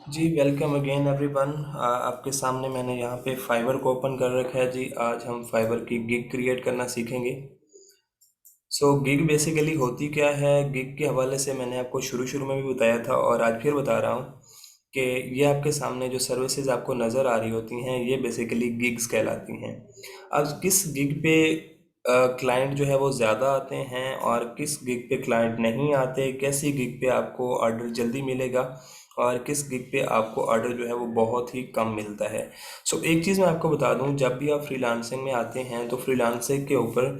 जी welcome again everyone. आपके सामने मैंने यहाँ पे फाइवर को ओपन कर रखा है जी। आज हम फाइवर की गिग क्रिएट करना सीखेंगे। सो गिग बेसिकली होती क्या है, गिग के हवाले से मैंने आपको शुरू शुरू में भी बताया था और आज फिर बता रहा हूँ कि ये आपके सामने जो सर्विसेज आपको नज़र आ रही होती हैं ये बेसिकली गिग्स कहलाती हैं। अब किस गिग पे क्लाइंट जो है वो ज़्यादा आते हैं और किस गिग पे क्लाइंट नहीं आते, कैसी गिग पे आपको ऑर्डर जल्दी मिलेगा और किस गिग पे आपको ऑर्डर जो है वो बहुत ही कम मिलता है। सो एक चीज़ मैं आपको बता दूं, जब भी आप फ्रीलांसिंग में आते हैं तो फ्रीलांसिंग के ऊपर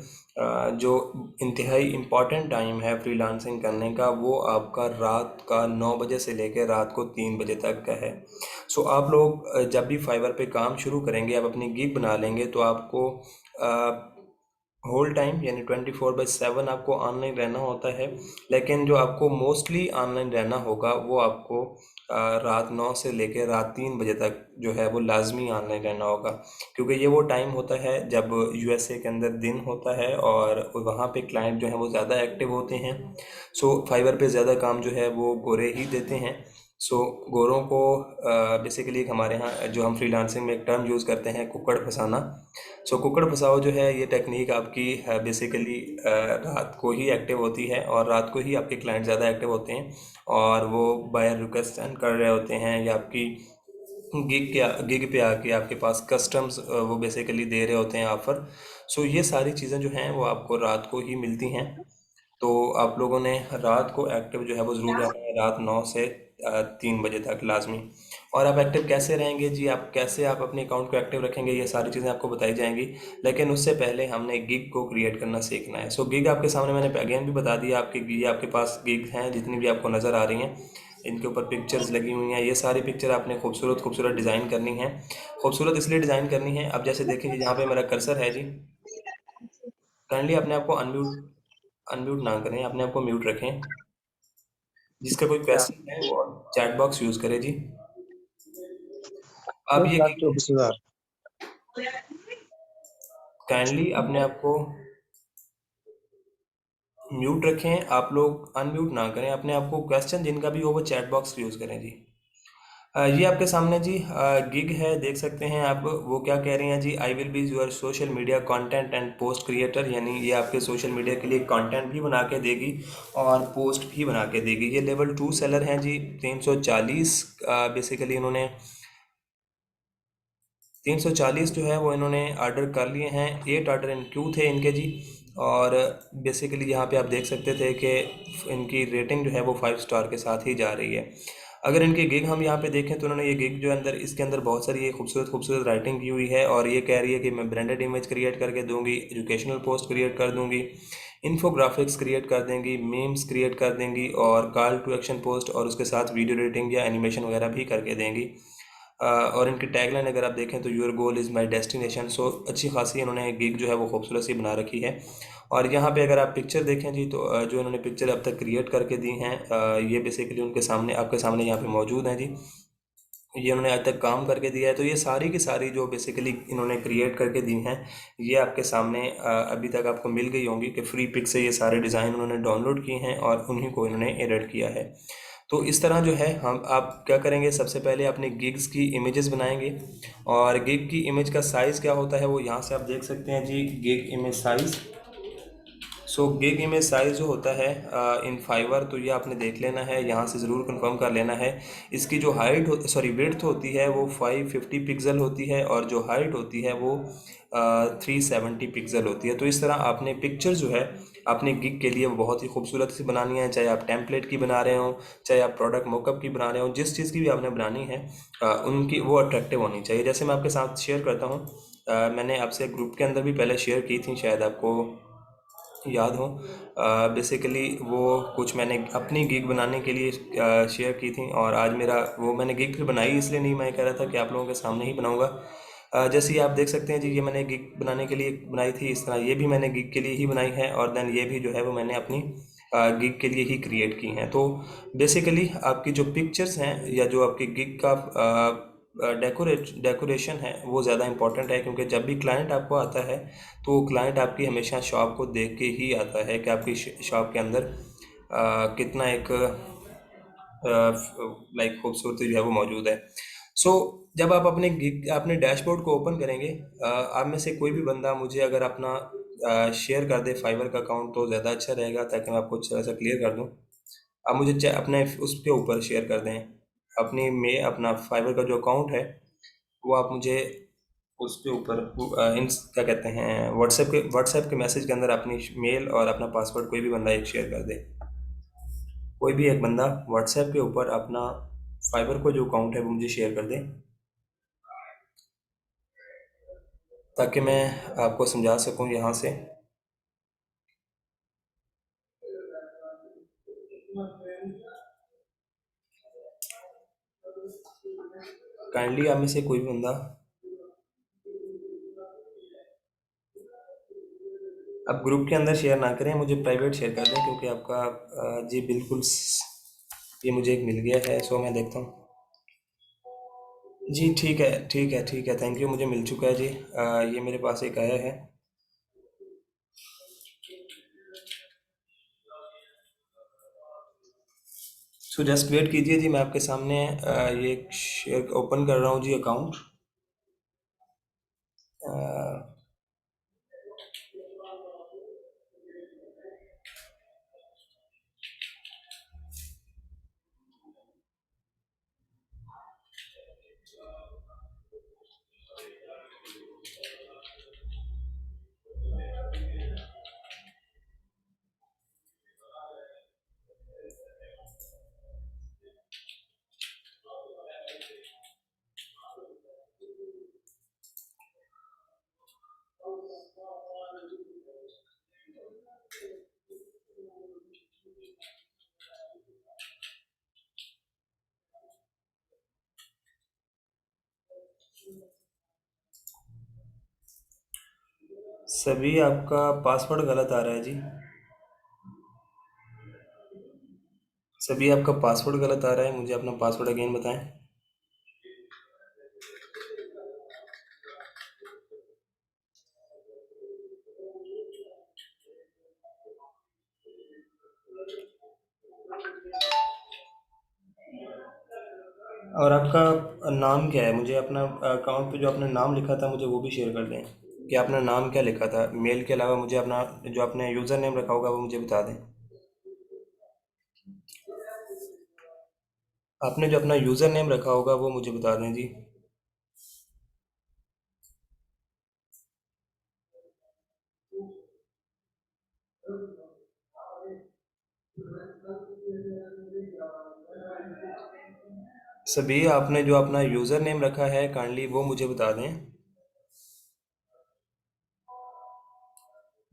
जो इंतहाई इम्पॉर्टेंट टाइम है फ्रीलांसिंग करने का वो आपका रात का 9 बजे से लेकर रात को 3 बजे तक का है। सो आप लोग जब भी फाइवर पे काम शुरू करेंगे, आप अपनी गिग बना लेंगे तो आपको होल टाइम यानी 24/7 आपको ऑनलाइन रहना होता है। लेकिन जो आपको मोस्टली ऑनलाइन रहना होगा वो आपको रात 9 से लेकर रात 3 बजे तक जो है वो लाजमी ऑनलाइन रहना होगा, क्योंकि ये वो टाइम होता है जब यूएसए के अंदर दिन होता है और वहाँ पे क्लाइंट जो है वो ज़्यादा एक्टिव होते हैं। सो फाइवर पे ज़्यादा काम जो है वो गोरे ही देते हैं। सो गोरों को बेसिकली हमारे यहाँ जो हम फ्रीलांसिंग में एक टर्म यूज़ करते हैं, कुक्कड़ फंसाना। सो कुक्कड़ फंसाओ जो है ये टेक्निक आपकी बेसिकली रात को ही एक्टिव होती है और रात को ही आपके क्लाइंट ज़्यादा एक्टिव होते हैं और वो बायर रिक्वेस्ट सेंड कर रहे होते हैं या आपकी गिग पे आके आपके पास कस्टम्स वो बेसिकली दे रहे होते हैं ऑफ़र। सो ये सारी चीज़ें जो हैं वो आपको रात को ही मिलती हैं। तो आप लोगों ने रात को एक्टिव जो है वो ज़रूर रहना है, रात 9 से 3 बजे तक लाजमी। और आप एक्टिव कैसे रहेंगे जी, आप कैसे आप अपने अकाउंट को एक्टिव रखेंगे, ये सारी चीज़ें आपको बताई जाएंगी। लेकिन उससे पहले हमने गिग को क्रिएट करना सीखना है। सो गिग आपके सामने मैंने अगेन भी बता दिया, ये आपके पास गिग हैं जितनी भी आपको नज़र आ रही हैं, इनके ऊपर पिक्चर्स लगी हुई हैं। ये सारी पिक्चर आपने खूबसूरत खूबसूरत डिज़ाइन करनी है। खूबसूरत इसलिए डिज़ाइन करनी है, अब जैसे देखें जी, जहाँ पे मेरा कर्सर है जी, काइंडली अपने आप को अनम्यूट अनम्यूट ना करें, अपने आप को म्यूट रखें। जिसका कोई क्या क्वेश्चन है वो चैट बॉक्स यूज़ करे जी। अब एक ये लाख चौबीस हजार काइंडली अपने आप को म्यूट रखें, आप लोग अनम्यूट ना करें अपने आप को। क्वेश्चन जिनका भी हो वो चैट बॉक्स यूज़ करें जी। ये आपके सामने जी गिग है, देख सकते हैं आप। वो क्या कह रही हैं जी, I will be your social media content and post creator, यानी ये आपके सोशल मीडिया के लिए कंटेंट भी बना के देगी और पोस्ट भी बना के देगी। ये लेवल 2 सेलर हैं जी। 340 बेसिकली इन्होंने 340 जो है वो इन्होंने ऑर्डर कर लिए हैं। 8 ऑर्डर इन क्यू थे इनके जी। और बेसिकली यहाँ पे आप देख सकते थे कि इनकी रेटिंग जो है वो 5 स्टार के साथ ही जा रही है। अगर इनकी गिग हम यहाँ पे देखें तो उन्होंने ये गिग जो अंदर इसके अंदर बहुत सारी ये खूबसूरत खूबसूरत राइटिंग की हुई है और ये कह रही है कि मैं ब्रांडेड इमेज क्रिएट करके दूंगी, एजुकेशनल पोस्ट क्रिएट कर दूंगी, इन्फोग्राफिक्स क्रिएट कर देंगी, मीम्स क्रिएट कर देंगी और कॉल टू एक्शन पोस्ट और उसके साथ वीडियो एडिटिंग या एनिमेशन वगैरह भी करके देंगी। और इनकी टैगलाइन अगर आप देखें तो your goal is my destination. So अच्छी खासी इन्होंने गिग जो है वो खूबसूरत सी बना रखी है। और यहाँ पे अगर आप पिक्चर देखें जी तो जो इन्होंने पिक्चर अब तक क्रिएट करके दी हैं, ये बेसिकली उनके सामने आपके सामने यहाँ पे मौजूद हैं जी। ये उन्होंने आज तक काम करके दिया है, तो ये सारी की सारी जो बेसिकली इन्होंने क्रिएट करके दी हैं ये आपके सामने अभी तक आपको मिल गई होंगी कि फ्री पिक से ये सारे डिज़ाइन उन्होंने डाउनलोड किए हैं और उन्हीं को इन्होंने एडिट किया है। तो इस तरह जो है हम आप क्या करेंगे, सबसे पहले अपने गिग्स की इमेजेस बनाएंगे। और गिग की इमेज का साइज़ क्या होता है वो यहाँ से आप देख सकते हैं जी, गिग इमेज साइज़। सो गिग इमेज साइज़ जो होता है इन फाइवर, तो ये आपने देख लेना है, यहाँ से ज़रूर कंफर्म कर लेना है। इसकी जो हाइट हो सॉरी विड्थ होती है वो 550 पिक्सल होती है और जो हाइट होती है वो 370 पिक्सल होती है। तो इस तरह आपने पिक्चर जो है अपने गिग के लिए वो बहुत ही खूबसूरत सी बनानी है, चाहे आप टेम्पलेट की बना रहे हो, चाहे आप प्रोडक्ट मोकअप की बना रहे हो, जिस चीज़ की भी आपने बनानी है उनकी वो अट्रैक्टिव होनी चाहिए। जैसे मैं आपके साथ शेयर करता हूँ, मैंने आपसे ग्रुप के अंदर भी पहले शेयर की थी, शायद आपको याद हो। बेसिकली वो कुछ मैंने अपनी गिग बनाने के लिए शेयर की थी और आज मेरा वो मैंने गिग फिर बनाई, इसलिए नहीं मैं कह रहा था कि आप लोगों के सामने ही बनाऊंगा। जैसे ही आप देख सकते हैं जी, ये मैंने गिग बनाने के लिए बनाई थी, इस तरह ये भी मैंने गिग के लिए ही बनाई है और देन ये भी जो है वो मैंने अपनी गिग के लिए ही क्रिएट की हैं। तो बेसिकली आपकी जो पिक्चर्स हैं या जो आपकी गिग का डेकोरेशन है वो ज़्यादा इंपॉर्टेंट है, क्योंकि जब भी क्लाइंट आपको आता है तो क्लाइंट आपकी हमेशा शॉप को देख के ही आता है कि आपकी शॉप के अंदर कितना एक लाइक खूबसूरती जो है वो मौजूद है। सो जब आप अपने डैशबोर्ड को ओपन करेंगे, आप में से कोई भी बंदा मुझे अगर अपना शेयर कर दे फाइवर का अकाउंट तो ज़्यादा अच्छा रहेगा, ताकि मैं आपको अच्छा सा क्लियर कर दूँ। आप मुझे अपने उसके ऊपर शेयर कर दें अपना फाइवर का जो अकाउंट है, वो आप मुझे उसके ऊपर क्या कहते हैं, व्हाट्सएप के मैसेज के अंदर अपनी मेल और अपना पासवर्ड कोई भी बंदा एक शेयर कर दे। कोई भी एक बंदा व्हाट्सएप के ऊपर अपना फाइबर का जो अकाउंट है वो मुझे शेयर कर दे, ताकि मैं आपको समझा सकूं यहाँ से। काइंडली आप में से कोई भी बंदा आप ग्रुप के अंदर शेयर ना करें, मुझे प्राइवेट शेयर कर दें, क्योंकि आपका जी बिल्कुल ये मुझे एक मिल गया है, सो मैं देखता हूँ। जी ठीक है, ठीक है, ठीक है, थैंक यू, मुझे मिल चुका है जी। ये मेरे पास एक आया है। सो जस्ट वेट कीजिए जी, मैं आपके सामने ये शेयर ओपन कर रहा हूँ जी अकाउंट। सभी आपका पासवर्ड गलत आ रहा है जी। सभी आपका पासवर्ड गलत आ रहा है, मुझे अपना पासवर्ड अगेन बताएं। और आपका नाम क्या है? मुझे अपना अकाउंट पे जो आपने नाम लिखा था मुझे वो भी शेयर कर दें, कि आपने नाम क्या लिखा था। मेल के अलावा मुझे अपना जो आपने यूज़र नेम रखा होगा वो मुझे बता दें। आपने जो अपना यूज़र नेम रखा होगा वो मुझे बता दें जी। सभी आपने जो अपना यूज़र नेम रखा है काइंडली वो मुझे बता दें।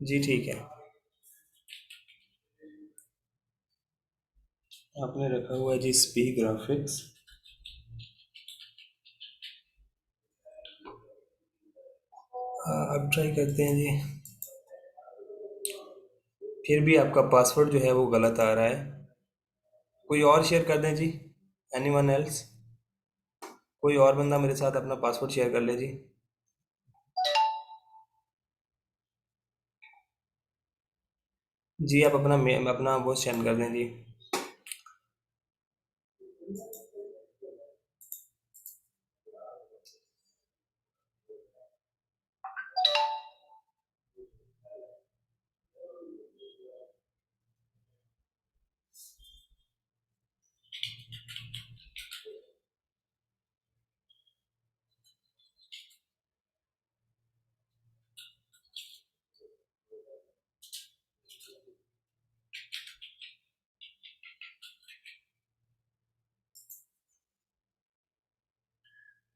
जी ठीक है। आपने रखा हुआ है जी स्पी ग्राफिक्स। अब ट्राई करते हैं जी। फिर भी आपका पासवर्ड जो है वो गलत आ रहा है। कोई और शेयर कर दें जी। Any one else? कोई और बंदा मेरे साथ अपना पासवर्ड शेयर कर ले जी। जी आप अपना वो सेंड कर दें जी।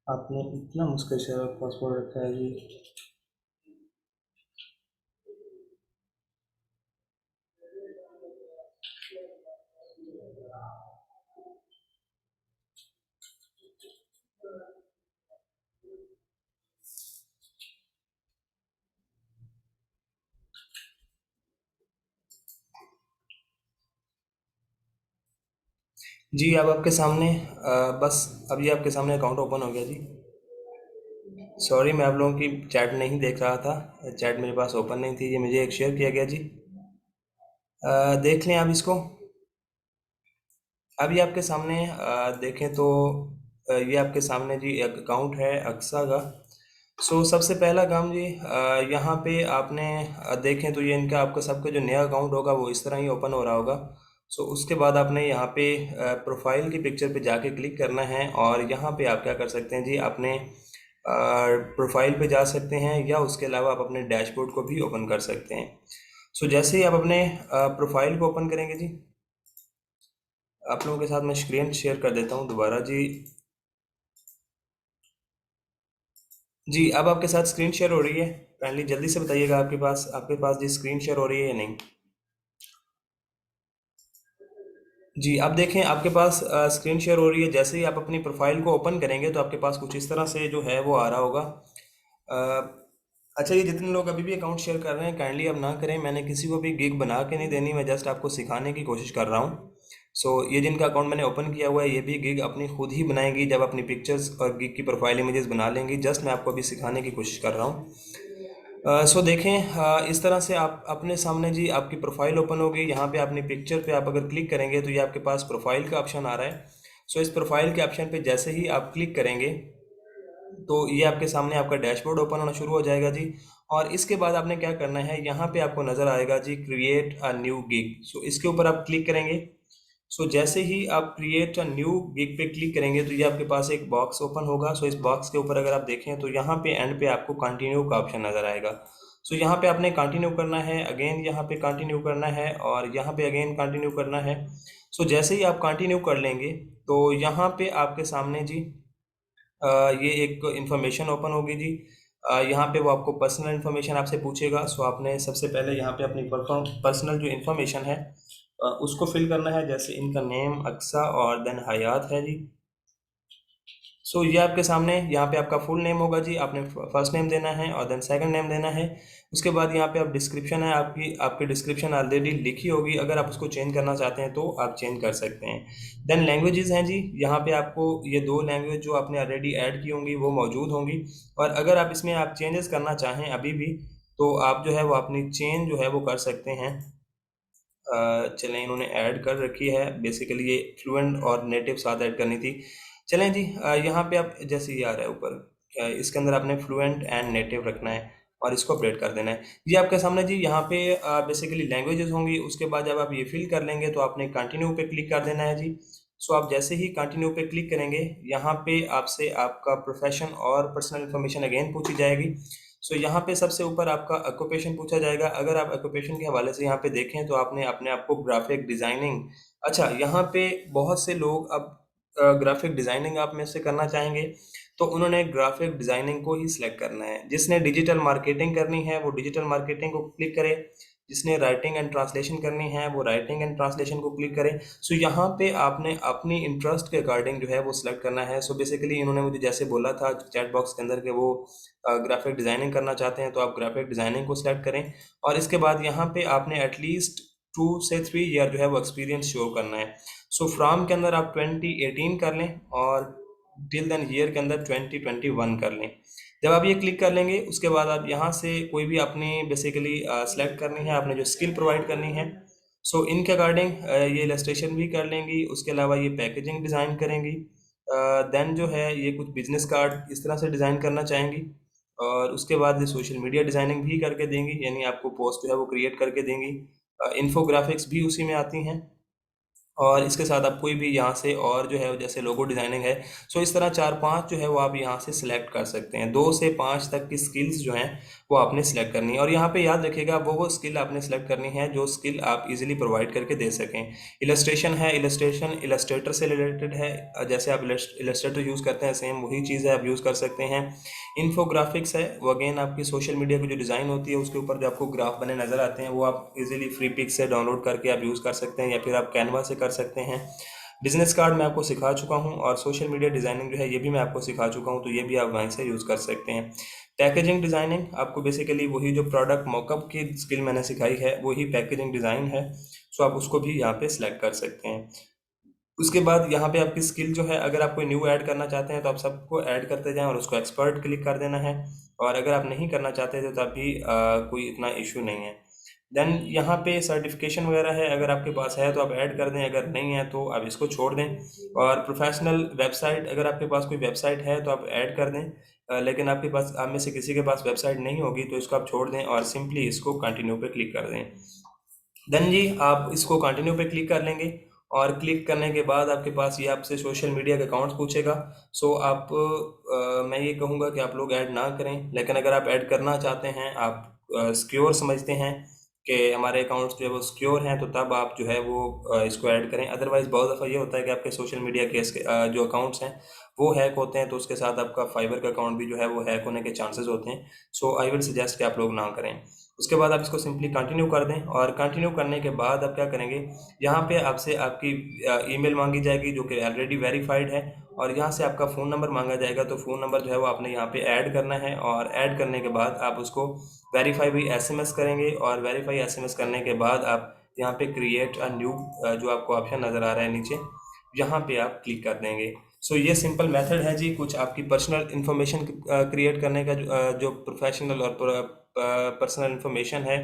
आपने इतना मुश्किल से पासवर्ड रखा है जी। जी अब आपके सामने बस अब ये आपके सामने अकाउंट ओपन हो गया जी। सॉरी, मैं आप लोगों की चैट नहीं देख रहा था, चैट मेरे पास ओपन नहीं थी, ये मुझे एक शेयर किया गया जी। देख लें आप इसको। अब ये आपके सामने देखें तो ये आपके सामने जी एक अकाउंट है अक्सा का। सो सबसे पहला काम जी, यहाँ पे आपने देखें तो ये इनका आपका सबका जो नया अकाउंट होगा वो इस तरह ही ओपन हो रहा होगा। सो उसके बाद आपने यहाँ पे प्रोफाइल की पिक्चर पे जाके क्लिक करना है और यहाँ पे आप क्या कर सकते हैं जी, अपने प्रोफाइल पे जा सकते हैं या उसके अलावा आप अपने डैशबोर्ड को भी ओपन कर सकते हैं। सो जैसे ही आप अपने प्रोफाइल को ओपन करेंगे जी, आप लोगों के साथ मैं स्क्रीन शेयर कर देता हूँ दोबारा जी। जी अब आपके साथ स्क्रीन शेयर हो रही है। काइंडली जल्दी से बताइएगा आपके पास जी स्क्रीन शेयर हो रही है या नहीं। जी अब देखें आपके पास स्क्रीन शेयर हो रही है। जैसे ही आप अपनी प्रोफाइल को ओपन करेंगे तो आपके पास कुछ इस तरह से जो है वो आ रहा होगा। अच्छा, ये जितने लोग अभी भी अकाउंट शेयर कर रहे हैं काइंडली अब ना करें, मैंने किसी को भी गिग बना के नहीं देनी, मैं जस्ट आपको सिखाने की कोशिश कर रहा हूँ। सो ये जिनका अकाउंट मैंने ओपन किया हुआ है ये भी गिग अपनी खुद ही बनाएंगी जब अपनी पिक्चर्स और गिग की प्रोफाइल इमेजेस बना लेंगी। जस्ट मैं आपको अभी सिखाने की कोशिश कर रहा हूँ। सो देखें, इस तरह से आप अपने सामने जी आपकी प्रोफाइल ओपन होगी। यहाँ पे अपनी पिक्चर पे आप अगर क्लिक करेंगे तो ये आपके पास प्रोफाइल का ऑप्शन आ रहा है। सो इस प्रोफाइल के ऑप्शन पे जैसे ही आप क्लिक करेंगे तो ये आपके सामने आपका डैशबोर्ड ओपन होना शुरू हो जाएगा जी। और इसके बाद आपने क्या करना है, यहाँ पे आपको नज़र आएगा जी क्रिएट अ न्यू गिग। सो इसके ऊपर आप क्लिक करेंगे। सो जैसे ही आप क्रिएट अ न्यू गिग पे क्लिक करेंगे तो ये आपके पास एक बॉक्स ओपन होगा। सो इस बॉक्स के ऊपर अगर आप देखें तो यहाँ पे एंड पे आपको कंटिन्यू का ऑप्शन नज़र आएगा। सो यहाँ पे आपने कंटिन्यू करना है, अगेन यहाँ पे कंटिन्यू करना है और यहाँ पे अगेन कंटिन्यू करना है। सो जैसे ही आप कंटिन्यू कर लेंगे तो यहाँ पे आपके सामने जी ये एक इंफॉर्मेशन ओपन होगी जी। यहाँ पे वो आपको पर्सनल इन्फॉर्मेशन आपसे पूछेगा। सो आपने सबसे पहले यहाँ पे अपनी पर्सनल जो इन्फॉर्मेशन है उसको फिल करना है। जैसे इनका नेम अक्सा और देन हयात है जी। सो ये आपके सामने यहाँ पे आपका फुल नेम होगा जी, आपने फर्स्ट नेम देना है और देन सेकंड नेम देना है। उसके बाद यहाँ पे आप डिस्क्रिप्शन है आपकी आपकी डिस्क्रिप्शन ऑलरेडी लिखी होगी, अगर आप उसको चेंज करना चाहते हैं तो आप चेंज कर सकते हैं। देन लैंग्वेजेस हैं जी, यहाँ पे आपको ये दो लैंग्वेज जो आपने ऑलरेडी ऐड की होंगी वो मौजूद होंगी। और अगर आप इसमें आप चेंजेस करना चाहें अभी भी तो आप जो है वो अपनी चेंज जो है वो कर सकते हैं। चलें, इन्होंने ऐड कर रखी है, बेसिकली ये फ्लुएंट और नेटिव साथ ऐड करनी थी। चलें जी, यहाँ पे आप जैसे ये आ रहा है ऊपर, इसके अंदर आपने फ्लुएंट एंड नेटिव रखना है और इसको अपडेट कर देना है। ये आपके सामने जी यहाँ पे बेसिकली लैंग्वेजेस होंगी। उसके बाद जब आप ये फिल कर लेंगे तो आपने कंटिन्यू पे क्लिक कर देना है जी। सो आप जैसे ही कंटिन्यू पे क्लिक करेंगे यहाँ पे आपसे आपका प्रोफेशन और पर्सनल इन्फॉर्मेशन अगेन पूछी जाएगी। सो यहाँ पे सबसे ऊपर आपका ऑक्यूपेशन पूछा जाएगा। अगर आप ऑक्यूपेशन के हवाले से यहाँ पे देखें तो आपने अपने आप को ग्राफिक डिज़ाइनिंग, अच्छा यहाँ पे बहुत से लोग अब ग्राफिक डिज़ाइनिंग आप में से करना चाहेंगे तो उन्होंने ग्राफिक डिज़ाइनिंग को ही सिलेक्ट करना है। जिसने डिजिटल मार्केटिंग करनी है वो डिजिटल मार्केटिंग को क्लिक करे, जिसने राइटिंग एंड ट्रांसलेशन करनी है वो राइटिंग एंड ट्रांसलेशन को क्लिक करे। सो यहाँ पे आपने अपनी इंटरेस्ट के अकॉर्डिंग जो है वो सिलेक्ट करना है। सो बेसिकली इन्होंने मुझे जैसे बोला था चैट बॉक्स के अंदर कि वो ग्राफिक डिज़ाइनिंग करना चाहते हैं तो आप ग्राफिक डिज़ाइनिंग को सिलेक्ट करें। और इसके बाद यहाँ पे आपने एटलीस्ट 2 से 3 ईयर जो है वो एक्सपीरियंस शो करना है। सो फ्राम के अंदर आप 2018 कर लें और टिल देन ईयर के अंदर 2021 कर लें। जब आप ये क्लिक कर लेंगे उसके बाद आप यहाँ से कोई भी अपनी बेसिकली सेलेक्ट करनी है, आपने जो स्किल प्रोवाइड करनी है। सो इनके अकॉर्डिंग ये इलस्ट्रेशन भी कर लेंगी, उसके अलावा ये पैकेजिंग डिज़ाइन करेंगी। देन जो है ये कुछ बिजनेस कार्ड इस तरह से डिज़ाइन करना चाहेंगी और उसके बाद ये सोशल मीडिया डिज़ाइनिंग भी करके देंगी, यानी आपको पोस्ट जो है वो क्रिएट करके देंगी। इन्फोग्राफिक्स भी उसी में आती हैं। और इसके साथ आप कोई भी यहाँ से और जो है जैसे लोगो डिज़ाइनिंग है। सो इस तरह 4-5 जो है वो आप यहाँ से सिलेक्ट कर सकते हैं। 2 से 5 तक की स्किल्स जो हैं वो आपने सेलेक्ट करनी है और यहाँ पे याद रखिएगा वो स्किल आपने सेलेक्ट करनी है जो स्किल आप इजीली प्रोवाइड करके दे सकें। इलस्ट्रेशन है, इलस्ट्रेशन इलस्ट्रेटर से रिलेटेड है, जैसे आप इलस्ट्रेटर यूज़ करते हैं सेम वही चीज़ है आप यूज़ कर सकते हैं। इन्फोग्राफिक्स है वो अगेन आपकी सोशल मीडिया की जो डिज़ाइन होती है उसके ऊपर जो आपको ग्राफ बने नज़र आते हैं वो आप इजीली फ्री पिक से डाउनलोड करके आप यूज़ कर सकते हैं या फिर आप कैनवा से कर सकते हैं। बिजनेस कार्ड मैं आपको सिखा चुका हूँ और सोशल मीडिया डिज़ाइनिंग जो है ये भी मैं आपको सिखा चुका हूँ, तो ये भी आप वहीं से यूज़ कर सकते हैं। पैकेजिंग डिज़ाइनिंग आपको बेसिकली वही जो प्रोडक्ट मॉकअप की स्किल मैंने सिखाई है वही पैकेजिंग डिज़ाइन है। सो आप उसको भी यहाँ पे सिलेक्ट कर सकते हैं। उसके बाद यहाँ पे आपकी स्किल जो है अगर आप कोई न्यू ऐड करना चाहते हैं तो आप सबको ऐड करते जाएं और उसको एक्सपर्ट क्लिक कर देना है। और अगर आप नहीं करना चाहते तो तभी कोई इतना इशू नहीं है। देन यहाँ पे सर्टिफिकेशन वगैरह है, अगर आपके पास है तो आप ऐड कर दें, अगर नहीं है तो आप इसको छोड़ दें। और प्रोफेशनल वेबसाइट, अगर आपके पास कोई वेबसाइट है तो आप ऐड कर दें। लेकिन आपके पास, आप में से किसी के पास वेबसाइट नहीं होगी तो इसको आप छोड़ दें और सिंपली इसको कंटिन्यू पे क्लिक कर दें। देन जी आप इसको कंटिन्यू पे क्लिक कर लेंगे और क्लिक करने के बाद आपके पास ये आपसे सोशल मीडिया के अकाउंट्स पूछेगा। सो आप मैं ये कहूँगा कि आप लोग ऐड ना करें, लेकिन अगर आप ऐड करना चाहते हैं, आप सिक्योर समझते हैं कि हमारे अकाउंट्स जो है वो सिक्योर हैं, तो तब आप जो है वो इसको ऐड करें। अदरवाइज़ बहुत दफ़ा ये होता है कि आपके सोशल मीडिया के जो अकाउंट्स हैं वो हैक होते हैं, तो उसके साथ आपका फाइबर का अकाउंट भी जो है वो हैक होने के चांसेस होते हैं। सो आई विल सजेस्ट कि आप लोग ना करें। उसके बाद आप इसको सिंपली कंटिन्यू कर दें और कंटिन्यू करने के बाद आप क्या करेंगे, यहाँ पे आपसे आपकी ईमेल मांगी जाएगी जो कि ऑलरेडी वेरीफाइड है, और यहाँ से आपका फ़ोन नंबर मांगा जाएगा। तो फ़ोन नंबर जो है वो आपने यहाँ पे ऐड करना है, और ऐड करने के बाद आप उसको वेरीफाई भी एसएमएस करेंगे, और वेरीफाई एसएमएस करने के बाद आप यहाँ पे क्रिएट अ न्यू जो आपको ऑप्शन नज़र आ रहा है नीचे, यहाँ पे आप क्लिक कर देंगे। सो ये सिंपल मेथड है जी, कुछ आपकी पर्सनल इन्फॉर्मेशन क्रिएट करने का, जो प्रोफेशनल और पर्सनल इन्फॉर्मेशन है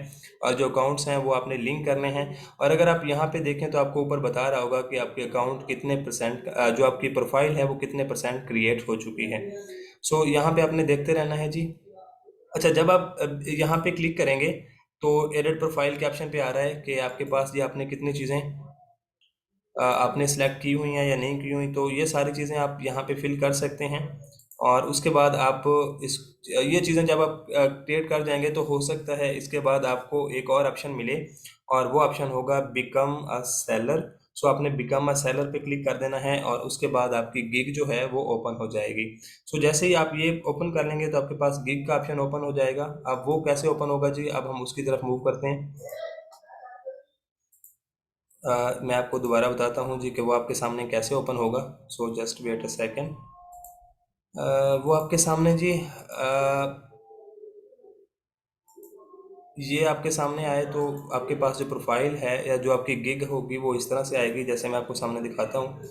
और जो अकाउंट्स हैं वो आपने लिंक करने हैं। और अगर आप यहाँ पे देखें तो आपको ऊपर बता रहा होगा कि आपके अकाउंट कितने परसेंट, जो आपकी प्रोफाइल है वो कितने परसेंट क्रिएट हो चुकी है। सो यहाँ पे आपने देखते रहना है जी। अच्छा, जब आप यहाँ पे क्लिक करेंगे तो एडिट प्रोफाइल के ऑप्शन पे आ रहा है कि आपके पास ये आपने कितनी चीज़ें आपने सेलेक्ट की हुई हैं या नहीं की हुई, तो ये सारी चीज़ें आप यहाँ पे फिल कर सकते हैं। और उसके बाद आप इस ये चीज़ें जब आप क्रिएट कर जाएंगे तो हो सकता है इसके बाद आपको एक और ऑप्शन मिले, और वो ऑप्शन होगा बिकम अ सेलर। सो आपने बिकम अ सेलर पे क्लिक कर देना है और उसके बाद आपकी गिग जो है वो ओपन हो जाएगी। सो जैसे ही आप ये ओपन कर लेंगे तो आपके पास गिग का ऑप्शन ओपन हो जाएगा। अब वो कैसे ओपन होगा जी, अब हम उसकी तरफ मूव करते हैं। मैं आपको दोबारा बताता हूँ जी कि वो आपके सामने कैसे ओपन होगा। So just wait a second. वो आपके सामने जी, ये आपके सामने आए तो आपके पास जो प्रोफाइल है या जो आपकी गिग होगी वो इस तरह से आएगी, जैसे मैं आपको सामने दिखाता हूँ।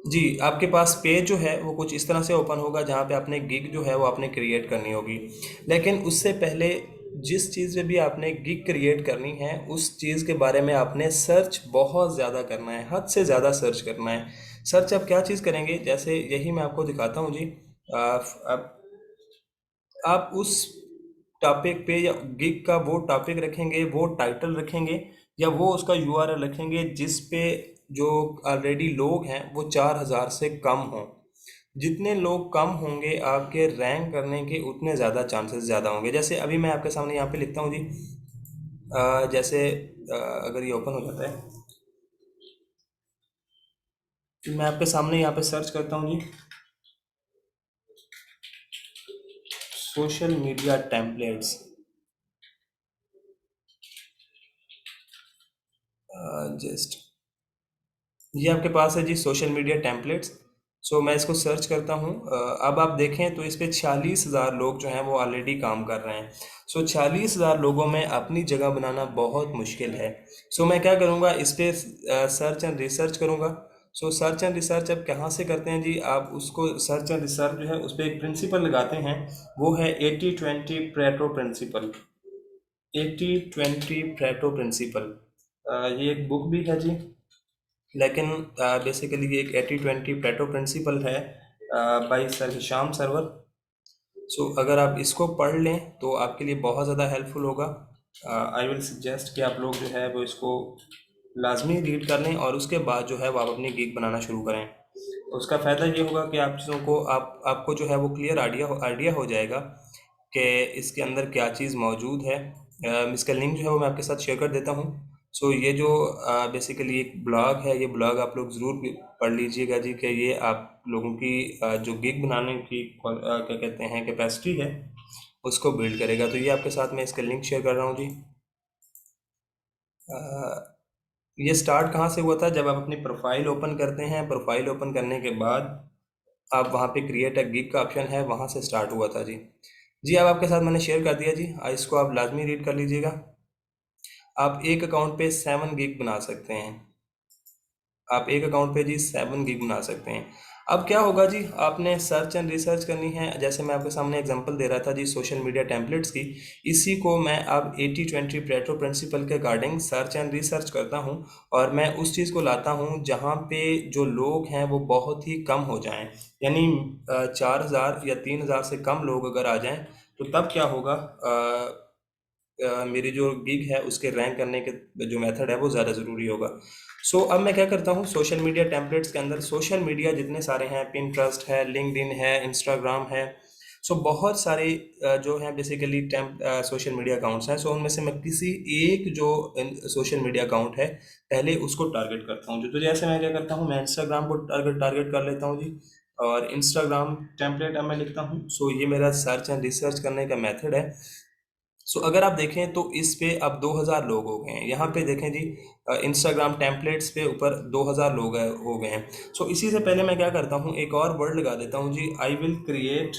जी, आपके पास पेज जो है वो कुछ इस तरह से ओपन होगा जहाँ पे आपने गिग जो है वो आपने क्रिएट करनी होगी। लेकिन उससे पहले जिस चीज़ में भी आपने गिग क्रिएट करनी है उस चीज़ के बारे में आपने सर्च बहुत ज़्यादा करना है, हद से ज़्यादा सर्च करना है। सर्च आप क्या चीज़ करेंगे, जैसे यही मैं आपको दिखाता हूँ जी। आप उस टॉपिक पे या गिग का वो टॉपिक रखेंगे, वो टाइटल रखेंगे, या वो उसका यूआरएल रखेंगे जिस पे जो ऑलरेडी लोग हैं वो 4,000 से कम हों। जितने लोग कम होंगे आपके रैंक करने के उतने ज़्यादा चांसेस ज़्यादा होंगे। जैसे अभी मैं आपके सामने यहाँ पे लिखता हूँ जी, जैसे अगर ये ओपन हो जाता है तो मैं आपके सामने यहाँ पे सर्च करता हूँ जी, सोशल मीडिया टेम्पलेट्स। जस्ट ये आपके पास है जी सोशल मीडिया टेम्पलेट्स। सो मैं इसको सर्च करता हूँ। अब आप देखें तो इस पे 46,000 लोग जो हैं वो ऑलरेडी काम कर रहे हैं। सो 46,000 लोगों में अपनी जगह बनाना बहुत मुश्किल है। सो मैं क्या करूँगा, इस पे सर्च एंड रिसर्च करूँगा। सो सर्च एंड रिसर्च अब कहाँ से करते हैं जी, आप उसको सर्च एंड रिसर्च जो है उस पर एक प्रिंसिपल लगाते हैं, वो है 80-20 प्रेटो प्रिंसिपल। 80-20 प्रेटो प्रिंसिपल, ये एक बुक भी है जी। लेकिन बेसिकली ये एक 80-20 प्लेटो प्रिंसिपल है, बाय सर हिशाम सरवर। सो अगर आप इसको पढ़ लें तो आपके लिए बहुत ज़्यादा हेल्पफुल होगा। आई विल सजेस्ट कि आप लोग जो है वो इसको लाजमी रीड कर लें और उसके बाद जो है वो आप अपनी गिग बनाना शुरू करें। उसका फ़ायदा ये होगा कि आप चीज़ों को आपको जो है वो क्लियर आइडिया हो जाएगा कि इसके अंदर क्या चीज़ मौजूद है। इसका लिंक जो है वो मैं आपके साथ शेयर कर देता हूँ। सो ये जो बेसिकली एक ब्लॉग है, ये ब्लॉग आप लोग ज़रूर पढ़ लीजिएगा जी, कि ये आप लोगों की जो गिग बनाने की क्या कहते हैं कैपेसिटी है उसको बिल्ड करेगा। तो ये आपके साथ मैं इसका लिंक शेयर कर रहा हूँ जी। अ, ये स्टार्ट कहाँ से हुआ था, जब आप अपनी प्रोफाइल ओपन करते हैं, प्रोफाइल ओपन करने के बाद आप वहाँ पे क्रिएट अ गिग का ऑप्शन है, वहाँ से स्टार्ट हुआ था जी। जी अब आपके साथ मैंने शेयर कर दिया जी, इसको आप लाजमी रीड कर लीजिएगा। आप एक अकाउंट पे 7 गिग बना सकते हैं। आप एक अकाउंट पे जी 7 गिग बना सकते हैं। अब क्या होगा जी, आपने सर्च एंड रिसर्च करनी है, जैसे मैं आपके सामने एग्जांपल दे रहा था जी सोशल मीडिया टेम्पलेट्स की। इसी को मैं अब 80-20 प्रेटो प्रिंसिपल के अकॉर्डिंग सर्च एंड रिसर्च करता हूँ, और मैं उस चीज़ को लाता हूँ जहाँ पे जो लोग हैं वो बहुत ही कम हो जाएं, यानी 4,000 या 3,000 से कम लोग अगर आ जाएं, तो तब क्या होगा, मेरी जो गिग है उसके रैंक करने के जो मेथड है वो ज़्यादा ज़रूरी होगा। अब मैं क्या करता हूँ, सोशल मीडिया टेम्पलेट्स के अंदर सोशल मीडिया जितने सारे हैं, पिनट्रस्ट है, लिंक्डइन है, इंस्टाग्राम है, बहुत सारे जो हैं बेसिकली सोशल मीडिया अकाउंट्स हैं। उनमें से मैं किसी एक जो सोशल मीडिया अकाउंट है पहले उसको टारगेट करता हूँ। तो जैसे मैं क्या करता हूँ, मैं इंस्टाग्राम को टारगेट टारगेट कर लेता हूँ जी, और इंस्टाग्राम टेम्पलेट अब मैं लिखता हूँ। ये मेरा सर्च एंड रिसर्च करने का मेथड है। अगर आप देखें तो इस पे अब 2,000 लोग हो गए हैं। यहाँ पे देखें जी, इंस्टाग्राम टेम्पलेट्स पे ऊपर 2,000 लोग हो गए हैं। इसी से पहले मैं क्या करता हूँ, एक और वर्ड लगा देता हूँ जी, आई विल क्रिएट,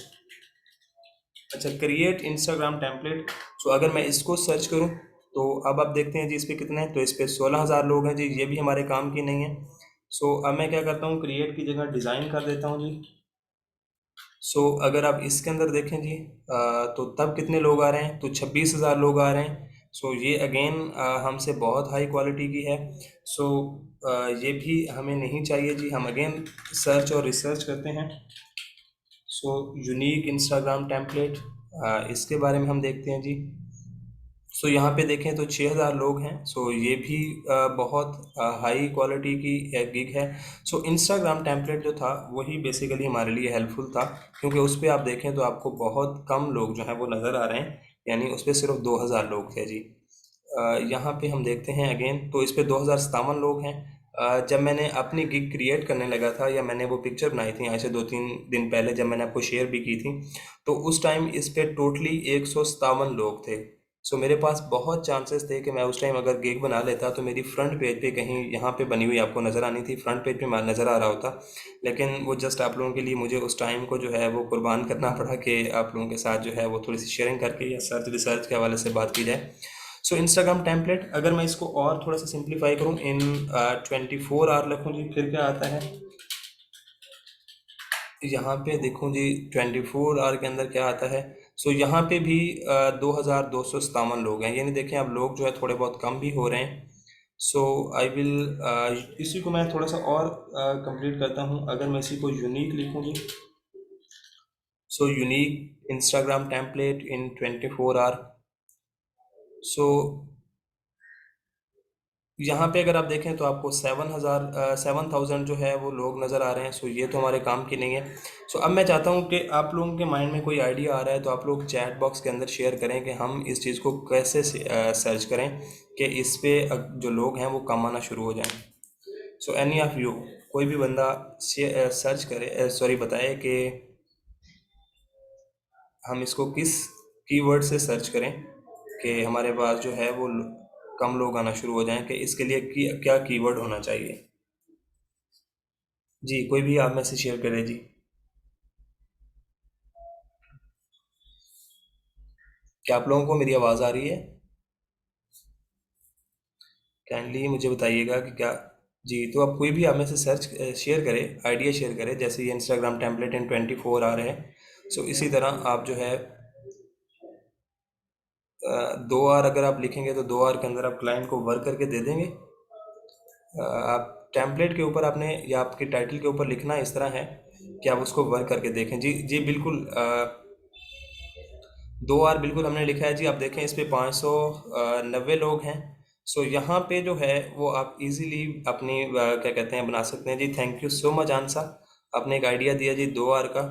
अच्छा, क्रिएट इंस्टाग्राम टेम्पलेट। अगर मैं इसको सर्च करूँ तो अब आप देखते हैं जी इस पे कितने हैं, तो इस पे 16,000 लोग हैं जी, ये भी हमारे काम की नहीं है। अब मैं क्या करता हूँ, क्रिएट की जगह डिज़ाइन कर देता हूँ जी। अगर आप इसके अंदर देखें जी, तो तब कितने लोग आ रहे हैं, तो 26,000 लोग आ रहे हैं। ये अगेन हमसे बहुत हाई क्वालिटी की है। ये भी हमें नहीं चाहिए जी। हम अगेन सर्च और रिसर्च करते हैं। यूनिक इंस्टाग्राम टेम्पलेट, इसके बारे में हम देखते हैं जी। यहाँ पे देखें तो 6,000 लोग हैं। ये भी बहुत हाई क्वालिटी की एक गिग है। इंस्टाग्राम टेम्पलेट जो था वही बेसिकली हमारे लिए हेल्पफुल था, क्योंकि उस पर आप देखें तो आपको बहुत कम लोग जो हैं वो नज़र आ रहे हैं, यानी उस पर सिर्फ 2,000 लोग थे जी। यहाँ पे हम देखते हैं अगेन, तो इस पे 2,057 लोग हैं। जब मैंने अपनी गिग क्रिएट करने लगा था, या मैंने वो पिक्चर बनाई थी आज से 2-3 दिन पहले, जब मैंने आपको शेयर भी की थी, तो उस टाइम इस पे टोटली 157 लोग थे। मेरे पास बहुत चांसेस थे कि मैं उस टाइम अगर गिग बना लेता तो मेरी फ्रंट पेज पे कहीं यहाँ पे बनी हुई आपको नज़र आनी थी, फ्रंट पेज पे नज़र आ रहा होता। लेकिन वो जस्ट आप लोगों के लिए मुझे उस टाइम को जो है वो कुर्बान करना पड़ा कि आप लोगों के साथ जो है वो थोड़ी सी शेयरिंग करके या सर्च रिसर्च के हवाले से बात की जाए। इंस्टाग्राम टेम्पलेट अगर मैं इसको और थोड़ा सा सिंप्लीफाई करूँ, इन 24 आवर लिखूँ जी, फिर क्या आता है, यहाँ पे देखूँ जी 24 आवर के अंदर क्या आता है। यहाँ पे भी 2,257 लोग हैं, यानी देखें अब लोग जो है थोड़े बहुत कम भी हो रहे हैं। आई विल इसी को मैं थोड़ा सा और कंप्लीट करता हूँ। अगर मैं इसी को यूनिक लिखूँ जी, unique Instagram template in 24 hour. So यहाँ पे अगर आप देखें तो आपको 7,000 जो है वो लोग नज़र आ रहे हैं। ये तो हमारे काम की नहीं है। अब मैं चाहता हूँ कि आप लोगों के माइंड में कोई आइडिया आ रहा है तो आप लोग चैट बॉक्स के अंदर शेयर करें कि हम इस चीज़ को कैसे सर्च करें कि इस पे जो लोग हैं वो कम आना शुरू हो जाएं। एनी ऑफ यू, कोई भी बंदा सर्च करे, सॉरी, बताए कि हम इसको किस कीवर्ड से सर्च करें कि हमारे पास जो है वो कम लोग आना शुरू हो जाएं, कि इसके लिए क्या कीवर्ड होना चाहिए। जी, कोई भी आप में से शेयर करे जी। क्या आप लोगों को मेरी आवाज़ आ रही है? काइंडली मुझे बताइएगा कि क्या। जी, तो आप कोई भी आप में से सर्च शेयर करें, आइडिया शेयर करें, जैसे ये इंस्टाग्राम टेम्पलेट इन 24 आवर है। इसी तरह आप जो है 2 आवर अगर आप लिखेंगे तो 2 आवर के अंदर आप क्लाइंट को वर्क करके दे देंगे। आप टेम्पलेट के ऊपर आपने या आपके टाइटल के ऊपर लिखना इस तरह है कि आप उसको वर्क करके देखें। जी जी, बिल्कुल 2 आवर बिल्कुल हमने लिखा है जी। आप देखें इस पे 590 लोग हैं। यहाँ पे जो है वो आप इजीली अपनी क्या कहते हैं बना सकते हैं जी। थैंक यू सो मच आंसा, आपने एक आइडिया दिया जी 2 आवर का।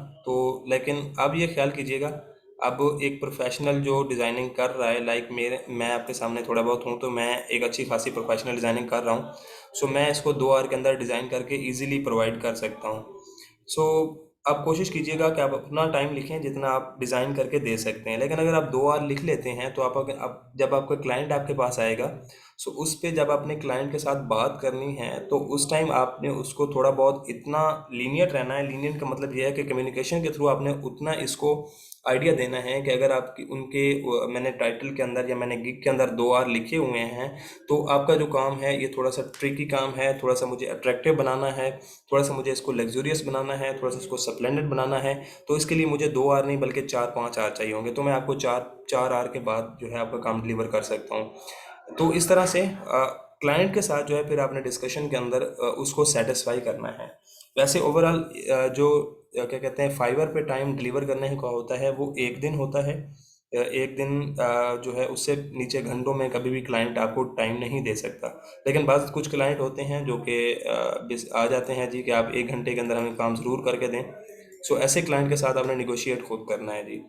लेकिन अब ये ख्याल कीजिएगा, अब एक प्रोफेशनल जो डिज़ाइनिंग कर रहा है, लाइक मैं आपके सामने थोड़ा बहुत हूँ, तो मैं एक अच्छी खासी प्रोफेशनल डिज़ाइनिंग कर रहा हूँ। मैं इसको 2 आवर के अंदर डिज़ाइन करके इजीली प्रोवाइड कर सकता हूँ। आप कोशिश कीजिएगा कि आप अपना टाइम लिखें जितना आप डिज़ाइन करके दे सकते हैं। लेकिन अगर आप 2 आवर लिख लेते हैं तो आप जब आपका क्लाइंट आपके पास आएगा, सो उस पे जब आपने क्लाइंट के साथ बात करनी है तो उस टाइम आपने उसको थोड़ा बहुत इतना लीनियंट रहना है। लीनियंट का मतलब यह है कि कम्युनिकेशन के थ्रू आपने उतना इसको आइडिया देना है कि अगर आपकी उनके मैंने टाइटल के अंदर या मैंने गिग के अंदर 2 आर लिखे हुए हैं, तो आपका जो काम है ये थोड़ा सा ट्रिकी काम है, थोड़ा सा मुझे अट्रैक्टिव बनाना है, थोड़ा सा मुझे इसको लग्जूरियस बनाना है, थोड़ा सा इसको स्प्लेंडेड बनाना है। तो इसके लिए मुझे 2 आर नहीं बल्कि 4-5 आर चाहिए होंगे, तो मैं आपको 4 आर के बाद जो है आपका काम डिलीवर कर सकता हूँ। तो इस तरह से क्लाइंट के साथ जो है फिर आपने डिस्कशन के अंदर उसको सेटिस्फाई करना है। वैसे ओवरऑल जो क्या कहते हैं फाइवर पे टाइम डिलीवर करने का होता है वो 1 दिन होता है। 1 दिन जो है उससे नीचे घंटों में कभी भी क्लाइंट आपको टाइम नहीं दे सकता। लेकिन बाज़ कुछ क्लाइंट होते हैं जो कि आ जाते हैं जी कि आप 1 घंटे के अंदर हमें काम ज़रूर करके दें। सो ऐसे क्लाइंट के साथ आपने निगोशिएट खुद करना है जी।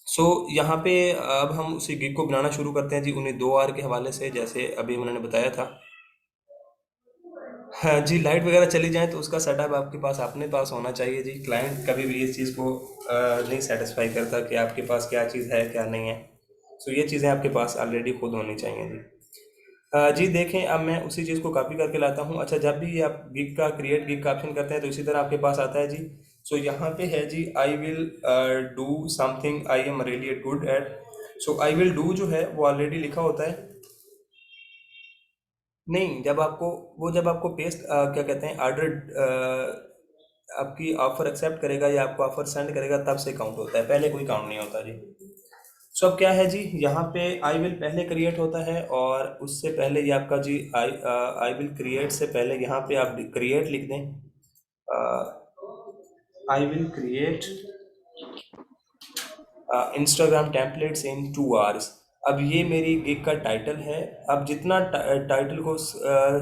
सो यहाँ पे अब हम उसी गिग को बनाना शुरू करते हैं जी, उन्हीं 2 आर के हवाले से, जैसे अभी उन्होंने बताया था। हाँ जी, लाइट वगैरह चली जाए तो उसका सेटअप आपके पास अपने पास होना चाहिए जी। क्लाइंट कभी भी इस चीज़ को नहीं सेटिस्फाई करता कि आपके पास क्या चीज़ है क्या नहीं है। सो ये चीज़ें आपके पास ऑलरेडी खुद होनी चाहिए जी। जी देखें, अब मैं उसी चीज़ को कॉपी करके लाता हूँ। अच्छा, जब भी आप गिग का क्रिएट गिग का ऑप्शन करते हैं तो इसी तरह आपके पास आता है जी। सो यहाँ पे है जी, I will do something I am really good at. So I will do जो है वो ऑलरेडी लिखा होता है। नहीं, जब आपको पेस्ट क्या कहते हैं ऑर्डर आपकी ऑफर एक्सेप्ट करेगा या आपको ऑफर सेंड करेगा तब से काउंट होता है, पहले कोई काउंट नहीं होता जी। सो अब क्या है जी, यहाँ पे आई विल पहले क्रिएट होता है और उससे पहले ये आपका जी आई विल क्रिएट से पहले यहाँ पे आप क्रिएट लिख दें। I will create Instagram templates in 2 hours. अब ये मेरी गिग का टाइटल है। अब जितना टाइटल को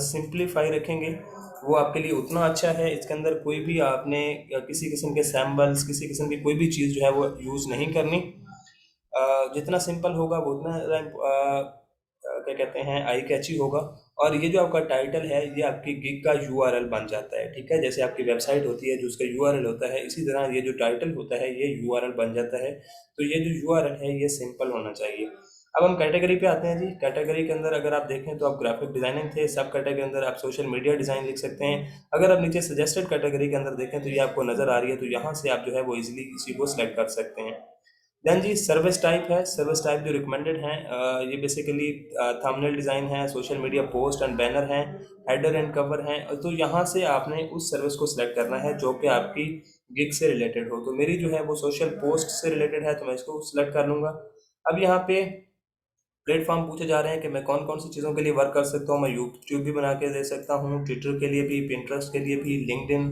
सिंप्लीफाई रखेंगे वो आपके लिए उतना अच्छा है। इसके अंदर कोई भी आपने किसी किस्म के सैम्बल्स, किसी किस्म की कोई भी चीज़ जो है वो यूज़ नहीं करनी। जितना सिंपल होगा वो उतना क्या कहते हैं आई कैची होगा। और ये जो आपका टाइटल है ये आपकी गिग का यूआरएल बन जाता है, ठीक है। जैसे आपकी वेबसाइट होती है जो उसका यूआरएल होता है, इसी तरह ये जो टाइटल होता है ये यूआरएल बन जाता है। तो ये जो यूआरएल है ये सिंपल होना चाहिए। अब हम कैटेगरी पे आते हैं जी। कैटेगरी के अंदर अगर आप देखें तो आप ग्राफिक डिजाइनिंग थे, सब कैटेगरी के अंदर आप सोशल मीडिया डिज़ाइन लिख सकते हैं। अगर आप नीचे सजेस्टेड कैटेगरी के अंदर देखें तो ये आपको नज़र आ रही है, तो यहाँ से आप जो है वो इजीली इसी को सिलेक्ट कर सकते हैं। देन जी सर्विस टाइप है। सर्विस टाइप जो रिकमेंडेड हैं, ये बेसिकली थंबनेल डिज़ाइन है, social media post and banner हैं, हेडर एंड कवर हैं। तो यहाँ से आपने उस सर्विस को सिलेक्ट करना है जो कि आपकी गिग से रिलेटेड हो। तो मेरी जो है वो सोशल पोस्ट से रिलेटेड है तो मैं इसको सिलेक्ट कर लूँगा। अब यहाँ पे प्लेटफॉर्म पूछे जा रहे हैं कि मैं कौन कौन सी चीज़ों के लिए वर्क कर सकता हूँ। मैं यूट्यूब भी बना के दे सकता हूँ, ट्विटर के लिए भी, पिंटरेस्ट के लिए भी, लिंक्डइन,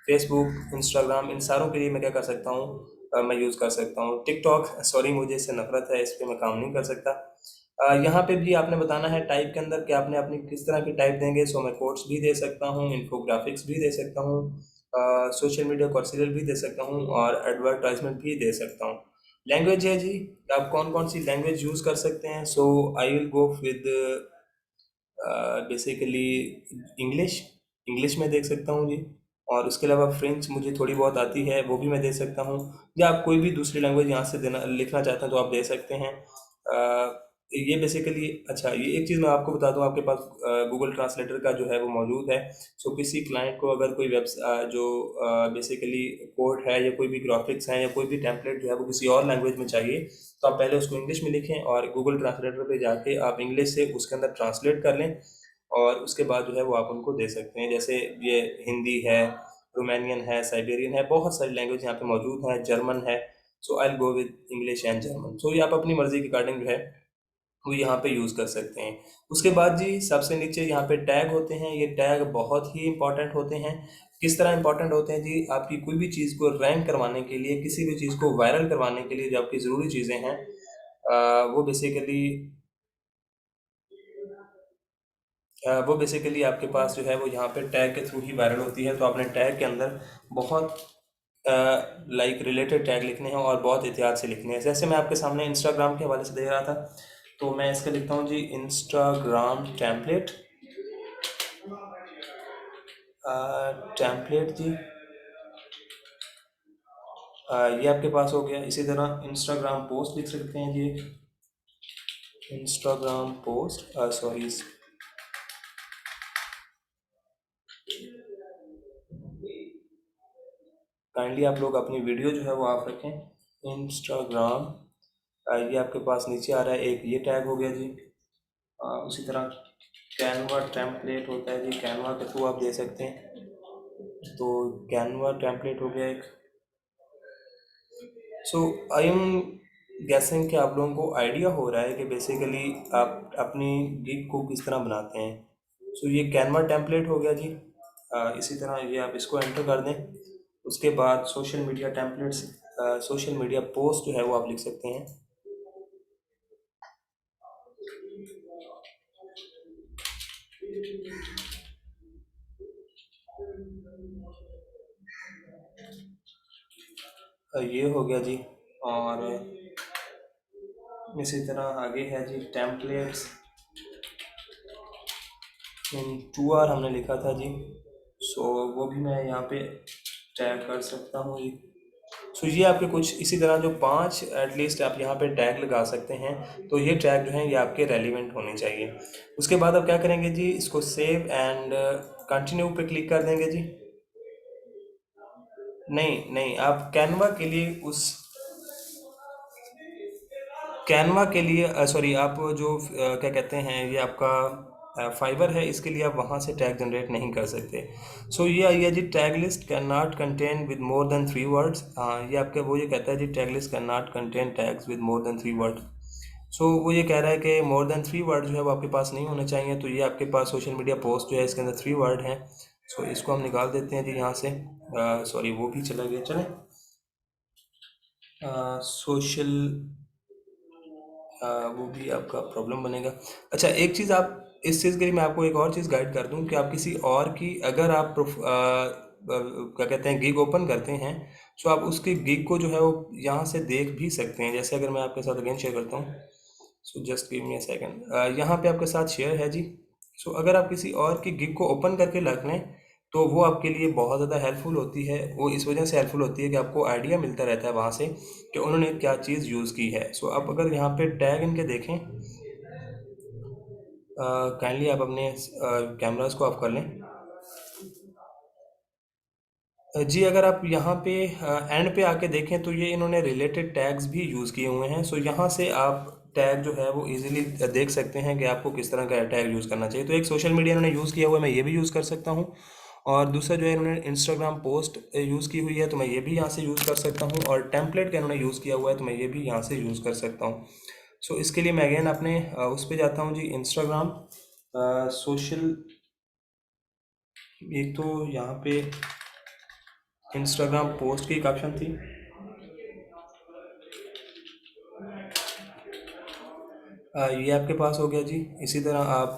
फेसबुक, इंस्टाग्राम, इन सारों के लिए मैं क्या कर सकता हूँ, मैं यूज़ कर सकता हूँ। टिकटॉक सॉरी मुझे इससे नफरत है, इस पर मैं काम नहीं कर सकता। यहाँ पे भी आपने बताना है टाइप के अंदर कि आपने अपनी किस तरह की टाइप देंगे। सो मैं कोट्स भी दे सकता हूँ, इन्फोग्राफिक्स भी दे सकता हूँ, सोशल मीडिया कॉर्सिलर भी दे सकता हूँ और एडवर्टाइजमेंट भी दे सकता हूँ। लैंग्वेज है जी, आप कौन कौन सी लैंग्वेज यूज़ कर सकते हैं। So I will go with basically English. English में देख सकता हूँ जी। और उसके अलावा फ्रेंच मुझे थोड़ी बहुत आती है, वो भी मैं दे सकता हूँ। या आप कोई भी दूसरी लैंग्वेज यहाँ से देना लिखना चाहते हैं तो आप दे सकते हैं। ये बेसिकली अच्छा, ये एक चीज़ मैं आपको बता दूँ, आपके पास गूगल ट्रांसलेटर का जो है वो मौजूद है। सो किसी क्लाइंट को अगर कोई जो बेसिकली कोड है या कोई भी ग्राफिक्स है या कोई भी टेम्पलेट जो है वो किसी और लैंग्वेज में चाहिए, तो आप पहले उसको इंग्लिश में लिखें और गूगल ट्रांसलेटर पे जाके आप इंग्लिश से उसके अंदर ट्रांसलेट कर लें और उसके बाद जो है वो आप उनको दे सकते हैं। जैसे ये हिंदी है, रोमानियन है, साइबेरियन है, बहुत सारी लैंग्वेज यहाँ पे मौजूद हैं, जर्मन है। So I go with English and German. So ये आप अपनी मर्ज़ी के अकॉर्डिंग जो है वो यहाँ पे यूज़ कर सकते हैं। उसके बाद जी सबसे नीचे यहाँ पे टैग होते हैं। ये टैग बहुत ही इंपॉर्टेंट होते हैं। किस तरह इंपॉर्टेंट होते हैं जी, आपकी कोई भी चीज़ को रैंक करवाने के लिए, किसी भी चीज़ को वायरल करवाने के लिए जो आपकी ज़रूरी चीज़ें हैं, वो बेसिकली आपके पास जो है वो यहाँ पे टैग के थ्रू ही वायरल होती है। तो आपने टैग के अंदर बहुत लाइक रिलेटेड टैग लिखने हैं और बहुत एहतियात से लिखने हैं। जैसे मैं आपके सामने इंस्टाग्राम के हवाले से दे रहा था, तो मैं इसका लिखता हूँ जी इंस्टाग्राम टेम्पलेट। टेम्पलेट जी, ये आपके पास हो गया। इसी तरह इंस्टाग्राम पोस्ट लिख सकते हैं जी। इंस्टाग्राम पोस्ट, सॉरी, काइंडली आप लोग अपनी वीडियो जो है वो आप रखें। इंस्टाग्राम, ये आपके पास नीचे आ रहा है, एक ये टैग हो गया जी। उसी तरह कैनवा टेम्पलेट होता है जी, कैनवा के थ्रू आप दे सकते हैं। तो कैनवा टेम्पलेट हो गया एक। सो आई एम गैसिंग कि आप लोगों को आइडिया हो रहा है कि बेसिकली आप अपनी गिग को किस तरह बनाते हैं। सो ये कैनवा टेम्पलेट हो गया जी। इसी तरह ये आप इसको एंटर कर दें। उसके बाद social media templates, social media post जो है वो आप लिख सकते हैं। ये हो गया जी। और इसी तरह आगे है जी टेम्पलेट्स इन 2R हमने लिखा था जी। सो वो भी मैं यहाँ पे टैग कर सकता हूँ जी। सो ये आपके कुछ इसी तरह जो 5 एटलीस्ट आप यहाँ पे टैग लगा सकते हैं। तो ये टैग जो हैं ये आपके रेलिवेंट होने चाहिए। उसके बाद आप क्या करेंगे जी, इसको सेव एंड कंटिन्यू पे क्लिक कर देंगे जी। नहीं नहीं, आप कैनवा के लिए उस कैनवा के लिए सॉरी, आप जो क्या कहते हैं, ये आपका फाइबर है, इसके लिए आप वहाँ से टैग जनरेट नहीं कर सकते। सो ये आई है जी, tag list can not contain with more than 3 words. ये आपका वो ये कहता है जी, tag list can not contain tags with more than 3 word. So वो ये कह रहा है कि मोर देन 3 वर्ड जो है वो आपके पास नहीं होने चाहिए। तो ये आपके पास सोशल मीडिया पोस्ट जो है इसके अंदर 3 वर्ड हैं। सो इसको हम निकाल देते हैं जी यहाँ से। सॉरी, वो भी चला गया, चलें। सोशल, वो भी आपका प्रॉब्लम बनेगा। अच्छा, एक चीज़ आप इस चीज़ के लिए मैं आपको एक और चीज़ गाइड कर दूं कि आप किसी और की अगर आप क्या कहते हैं गिग ओपन करते हैं, तो आप उसकी गिग को जो है वो यहाँ से देख भी सकते हैं। जैसे अगर मैं आपके साथ अगेन शेयर करता हूँ, so just give me a second, यहाँ पे आपके साथ शेयर है जी। सो अगर आप किसी और की गिग को ओपन करके रख लें तो वो आपके लिए बहुत ज़्यादा हेल्पफुल होती है। वो इस वजह से हेल्पफुल होती है कि आपको आइडिया मिलता रहता है वहाँ से कि उन्होंने क्या चीज़ यूज़ की है। सो आप अगर यहाँ पे टैग इनके देखें, काइंडली आप अपने कैमरास को ऑफ कर लें। जी, अगर आप यहाँ पे एंड पे आके देखें तो ये इन्होंने रिलेटेड टैग्स भी यूज़ किए हुए हैं। सो यहाँ से आप टैग जो है वो इजीली देख सकते हैं कि आपको किस तरह का टैग यूज़ करना चाहिए। तो एक सोशल मीडिया इन्होंने यूज़ किया हुआ है, मैं ये भी यूज़ कर सकता हूँ। और दूसरा जो है, इन्होंने इंस्टाग्राम पोस्ट यूज़ की हुई है, तो मैं ये भी यहाँ से यूज़ कर सकता हूँ। और टेम्पलेट का इन्होंने यूज़ किया हुआ है, तो मैं ये भी यहाँ से यूज़ कर सकता हूँ। सो इसके लिए मैं अगेन अपने उस पर जाता हूँ जी, इंस्टाग्राम सोशल। एक तो यहाँ पे इंस्टाग्राम पोस्ट की एक ऑप्शन थी। ये आपके पास हो गया जी। इसी तरह आप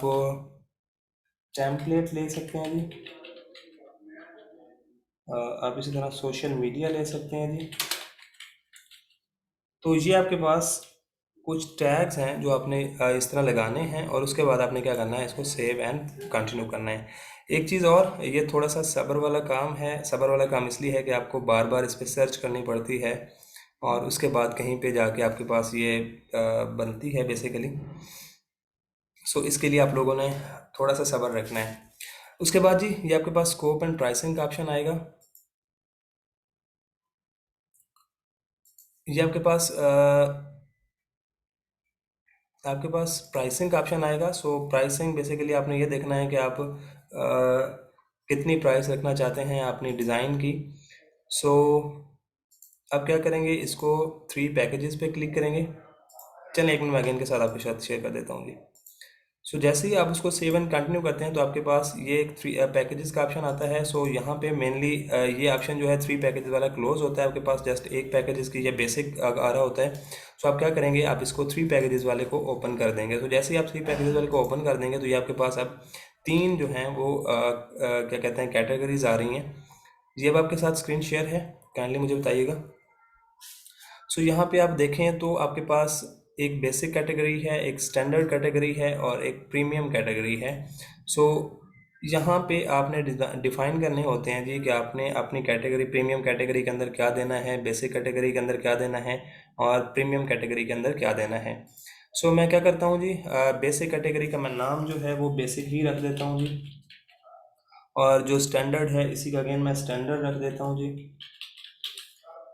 टेम्पलेट ले सकते हैं जी। आप इसी तरह सोशल मीडिया ले सकते हैं जी। तो ये आपके पास कुछ टैग्स हैं जो आपने इस तरह लगाने हैं, और उसके बाद आपने क्या करना है, इसको सेव एंड कंटिन्यू करना है। एक चीज़ और, ये थोड़ा सा सब्र वाला काम है। सब्र वाला काम इसलिए है कि आपको बार बार इस पर सर्च करनी पड़ती है, और उसके बाद कहीं पे जाके आपके पास ये बनती है बेसिकली। सो इसके लिए आप लोगों ने थोड़ा सा सब्र रखना है। उसके बाद जी, ये आपके पास स्कोप एंड प्राइसिंग का ऑप्शन आएगा। ये आपके पास प्राइसिंग का ऑप्शन आएगा। सो प्राइसिंग बेसिकली आपने ये देखना है कि आप कितनी प्राइस रखना चाहते हैं अपनी डिज़ाइन की। सो अब क्या करेंगे, इसको 3 पैकेजेस पे क्लिक करेंगे। चलिए, एक मिनट मैं अगेन के साथ आपके साथ शेयर कर देता हूँ जी। सो जैसे ही आप उसको सेव एंड कंटिन्यू करते हैं तो आपके पास ये एक 3 पैकेजेस का ऑप्शन आता है। सो यहाँ पे मेनली ये ऑप्शन जो है 3 पैकेजेस वाला क्लोज होता है। आपके पास जस्ट एक पैकेजेस की ये बेसिक आ रहा होता है। सो आप क्या करेंगे, आप इसको 3 पैकेजेस वाले को ओपन कर देंगे। तो जैसे ही आप 3 पैकेजेस वाले को ओपन कर देंगे तो ये आपके पास अब 3 जो हैं वो क्या कहते हैं कैटेगरीज आ रही हैं। ये अब आपके साथ स्क्रीन शेयर है, काइंडली मुझे बताइएगा। सो यहाँ पे आप देखें तो आपके पास एक बेसिक कैटेगरी है, एक स्टैंडर्ड कैटेगरी है, और एक प्रीमियम कैटेगरी है। सो यहाँ पे आपने डिफ़ाइन करने होते हैं जी कि आपने अपनी कैटेगरी, प्रीमियम कैटेगरी के अंदर क्या देना है, बेसिक कैटेगरी के अंदर क्या देना है, और प्रीमियम कैटेगरी के अंदर क्या देना है। सो मैं क्या करता हूँ जी, बेसिक कैटेगरी का मैं नाम जो है वो बेसिक ही रख देता हूँ जी। और जो स्टैंडर्ड है इसी का अगेन मैं स्टैंडर्ड रख देता हूँ जी।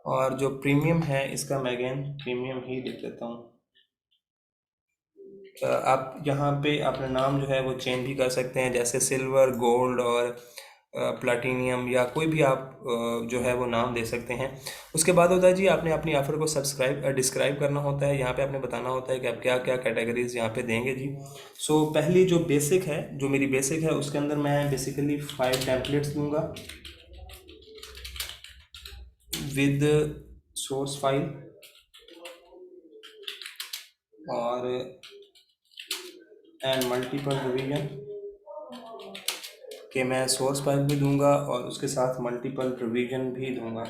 और जो प्रीमियम है इसका मैं अगेन प्रीमियम ही लिख देता हूँ। आप यहाँ पे अपना नाम जो है वो चेंज भी कर सकते हैं, जैसे सिल्वर, गोल्ड और प्लाटिनियम, या कोई भी आप जो है वो नाम दे सकते हैं। उसके बाद होता है जी, आपने अपनी ऑफ़र को डिस्क्राइब करना होता है। यहाँ पे आपने बताना होता है कि आप क्या क्या कैटेगरीज यहाँ पे देंगे जी। सो पहली जो बेसिक है, जो मेरी बेसिक है, उसके अंदर मैं बेसिकली 5 टेम्पलेट्स दूंगा विद सोर्स फाइल, और एंड मल्टीपल रिवीजन, कि मैं सोर्स फाइल भी दूंगा और उसके साथ मल्टीपल रिवीजन भी दूंगा।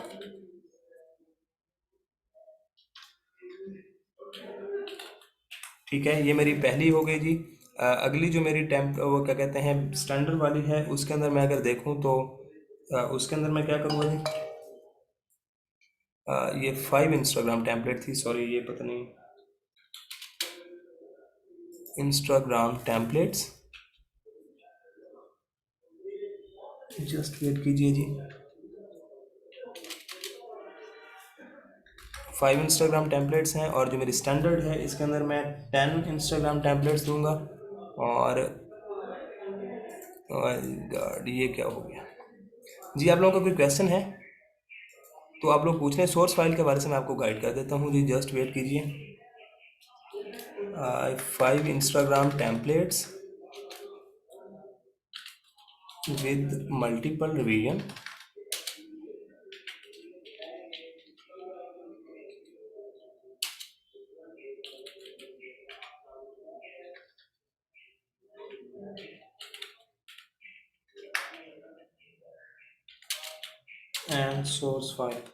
ठीक है, ये मेरी पहली हो गई जी। अगली जो मेरी टेम्प वो क्या कहते हैं स्टैंडर्ड वाली है, उसके अंदर मैं अगर देखूं तो उसके अंदर मैं क्या करूँगा जी, ये 5 इंस्टाग्राम टेम्पलेट थी, सॉरी ये पता नहीं, इंस्टाग्राम टेम्पलेट्स, जस्ट वेट कीजिए जी। 5 इंस्टाग्राम टेम्पलेट्स हैं, और जो मेरी स्टैंडर्ड है इसके अंदर मैं 10 इंस्टाग्राम टेम्पलेट्स दूंगा। और गॉड ये क्या हो गया जी, आप लोगों का कोई क्वेश्चन है तो आप लोग पूछ रहे हैं। सोर्स फाइल के बारे में मैं आपको गाइड कर देता हूँ जी, जस्ट वेट कीजिए। 5 Instagram templates with multiple revision and source file।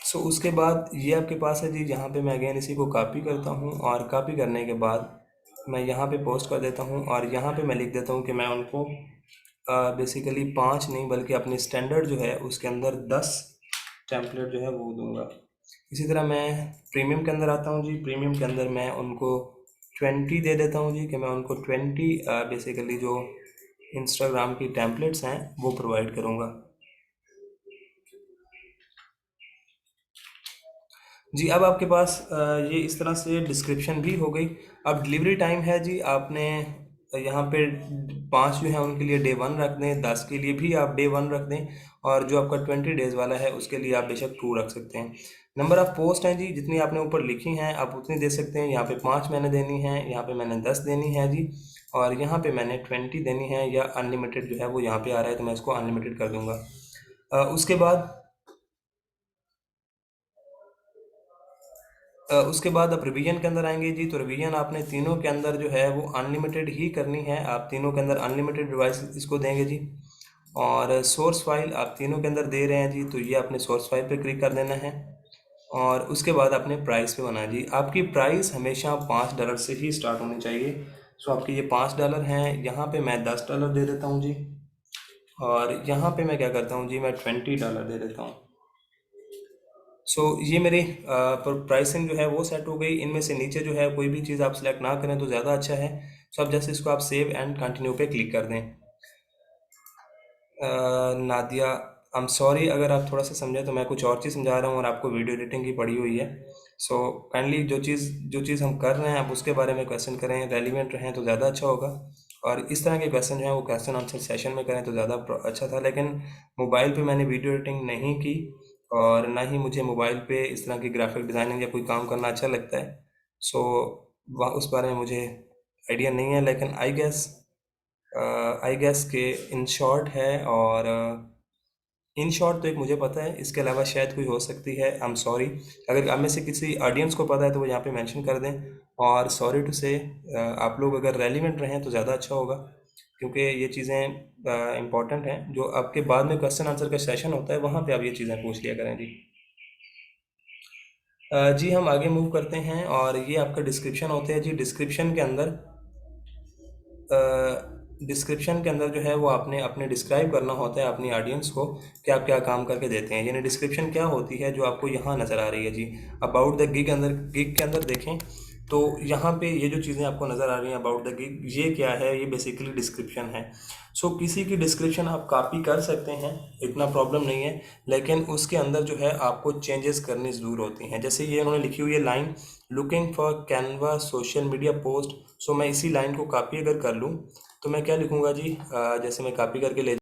सो उसके बाद ये आपके पास है जी, जहाँ पे मैं अगेन इसी को कॉपी करता हूँ, और कॉपी करने के बाद मैं यहाँ पे पोस्ट कर देता हूँ, और यहाँ पे मैं लिख देता हूँ कि मैं उनको बेसिकली 5 नहीं बल्कि अपनी स्टैंडर्ड जो है उसके अंदर 10 टेम्पलेट जो है वो दूंगा। इसी तरह मैं प्रीमियम के अंदर आता हूँ जी। प्रीमियम के अंदर मैं उनको 20 दे देता हूँ जी, कि मैं उनको 20 बेसिकली जो इंस्टाग्राम की टेम्पलेट्स हैं वो प्रोवाइड करूँगा जी। अब आपके पास ये इस तरह से डिस्क्रिप्शन भी हो गई। अब डिलीवरी टाइम है जी, आपने यहाँ पे 5 जो है उनके लिए डे 1 रख दें, 10 के लिए भी आप डे 1 रख दें, और जो आपका 20 डेज़ वाला है उसके लिए आप बेशक 2 रख सकते हैं। नंबर ऑफ़ पोस्ट हैं जी, जितनी आपने ऊपर लिखी हैं आप उतनी दे सकते हैं। यहाँ पे 5 मैंने देनी है, यहाँ पे मैंने 10 देनी है जी, और यहाँ पे मैंने 20 देनी है, या अनलिमिटेड जो है वो यहाँ पे आ रहा है तो मैं इसको अनलिमिटेड कर दूँगा। उसके बाद आप रिवीजन के अंदर आएंगे जी, तो रिवीजन आपने तीनों के अंदर जो है वो अनलिमिटेड ही करनी है। आप तीनों के अंदर अनलिमिटेड डिवाइस इसको देंगे जी। और सोर्स फाइल आप तीनों के अंदर दे रहे हैं जी, तो ये आपने सोर्स फाइल पे क्लिक कर देना है। और उसके बाद आपने प्राइस पे बनाना जी। आपकी प्राइस हमेशा $5 से ही स्टार्ट होनी चाहिए। सो आपके ये $5 हैं, यहाँ पे मैं $10 दे देता हूँ जी, और यहाँ पे मैं क्या करता हूँ जी, मैं $20 दे देता हूँ। सो ये मेरी प्राइसिंग जो है वो सेट हो गई। इनमें से नीचे जो है कोई भी चीज़ आप सिलेक्ट ना करें तो ज़्यादा अच्छा है। सो अब जैसे इसको आप सेव एंड कंटिन्यू पे क्लिक कर दें। नादिया, आई एम सॉरी अगर आप थोड़ा सा समझें, तो मैं कुछ और चीज़ समझा रहा हूँ और आपको वीडियो एडिटिंग की पड़ी हुई है। सो काइंडली जो चीज़ हम कर रहे हैं आप उसके बारे में क्वेश्चन करें, रेलिवेंट रहें तो ज़्यादा अच्छा होगा। और इस तरह के क्वेश्चन जो है वो क्वेश्चन आंसर सेशन में करें तो ज़्यादा अच्छा था। लेकिन मोबाइल पे मैंने वीडियो एडिटिंग नहीं की, और ना ही मुझे मोबाइल पे इस तरह की ग्राफिक डिज़ाइनिंग या कोई काम करना अच्छा लगता है। सो वह उस बारे में मुझे आइडिया नहीं है, लेकिन आई गेस के इन शॉर्ट है, और इन शॉर्ट तो एक मुझे पता है, इसके अलावा शायद कोई हो सकती है। आई एम सॉरी, अगर आप में से किसी ऑडियंस को पता है तो वो यहाँ पे मेंशन कर दें। और सॉरी टू से, आप लोग अगर रेलिवेंट रहें तो ज़्यादा अच्छा होगा, क्योंकि ये चीज़ें इंपॉर्टेंट हैं। जो आपके बाद में क्वेश्चन आंसर का सेशन होता है वहाँ पे आप ये चीज़ें पूछ लिया करें जी। जी हम आगे मूव करते हैं, और ये आपका डिस्क्रिप्शन होता है जी। डिस्क्रिप्शन के अंदर डिस्क्रिप्शन के अंदर जो है वो आपने अपने डिस्क्राइब करना होता है अपनी ऑडियंस को कि आप क्या काम करके देते हैं। यानी डिस्क्रिप्शन क्या होती है जो आपको यहाँ नज़र आ रही है जी। अबाउट द गिग के अंदर देखें तो यहाँ पे ये जो चीज़ें आपको नज़र आ रही हैं अबाउट द गिग, ये क्या है, ये बेसिकली डिस्क्रिप्शन है। सो किसी की डिस्क्रिप्शन आप कॉपी कर सकते हैं, इतना प्रॉब्लम नहीं है, लेकिन उसके अंदर जो है आपको चेंजेस करनी ज़रूर होती हैं। जैसे ये उन्होंने लिखी हुई है line, looking for Canva social media post. So मैं इसी लाइन को कॉपी अगर कर लूँ तो मैं क्या लिखूँगा जी, जैसे मैं कॉपी करके ले